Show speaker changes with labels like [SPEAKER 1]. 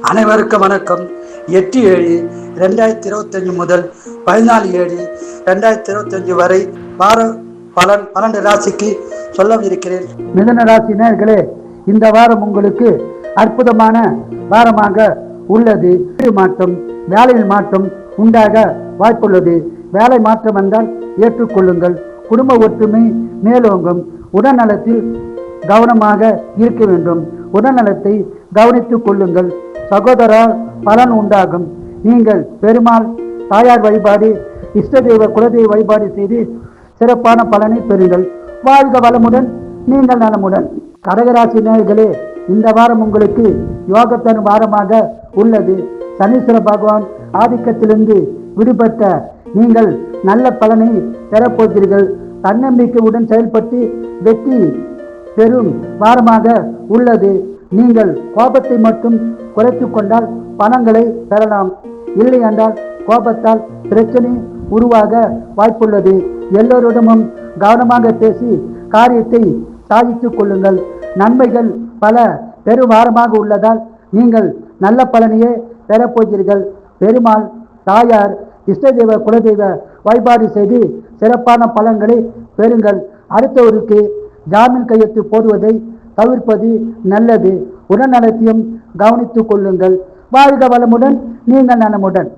[SPEAKER 1] அனைவருக்கும் வணக்கம். 8/7/2025 முதல் 14/7/2025 வரை வார பலன் 12 ராசிக்கு சொல்ல இருக்கிறேன். மிதன ராசி நேயர்களே, இந்த வாரம் உங்களுக்கு அற்புதமான வாரமாக உள்ளது. மாற்றம், வேலையில் மாற்றம் உண்டாக வாய்ப்புள்ளது. வேலை மாற்றம் வந்தால் ஏற்றுக்கொள்ளுங்கள். குடும்ப ஒற்றுமை மேலோங்கும். உடல்நலத்தில் கவனமாக இருக்க வேண்டும். உடல்நலத்தை கவனித்துக் கொள்ளுங்கள். சகோதரால் பலன் உண்டாகும். நீங்கள் பெருமாள் தாயார் வழிபாடு, இஷ்ட தெய்வ குலதெய்வ வழிபாடு செய்து சிறப்பான பலனை பெறுங்கள். வாழ்க வளமுடன், நீங்கள் நலமுடன். கடகராசி நேயர்களே, இந்த வாரம் உங்களுக்கு யோகத்தன் வாரமாக உள்ளது. சனீஸ்வர பகவான் ஆதிக்கத்திலிருந்து விடுபட்ட நீங்கள் நல்ல பலனை பெறப்போகிறீர்கள். தன்னம்பிக்கையுடன் செயல்பட்டு வெற்றி பெரும் வாரமாக உள்ளது. நீங்கள் கோபத்தை மட்டும் குறைத்து கொண்டால் பணங்களை பெறலாம். இல்லை என்றால் கோபத்தால் பிரச்சனை உருவாக வாய்ப்புள்ளது. எல்லோரிடமும் கவனமாக பேசி காரியத்தை சாதித்துக் கொள்ளுங்கள். நன்மைகள் பல பெரும் வாரமாக உள்ளதால் நீங்கள் நல்ல பலனையே பெறப்போகிறீர்கள். பெருமாள் தாயார் இஷ்ட தெய்வ குலதெய்வ வழிபாடு செய்து சிறப்பான பலன்களை பெறுங்கள். அடுத்தவருக்கு ஜாமீன் கையெழுத்து போடுவதை தவிர்ப்பது நல்லது. உடல்நலத்தையும் கவனித்துக் கொள்ளுங்கள். வாழ்க வளமுடன், நீங்கள் நலமுடன்.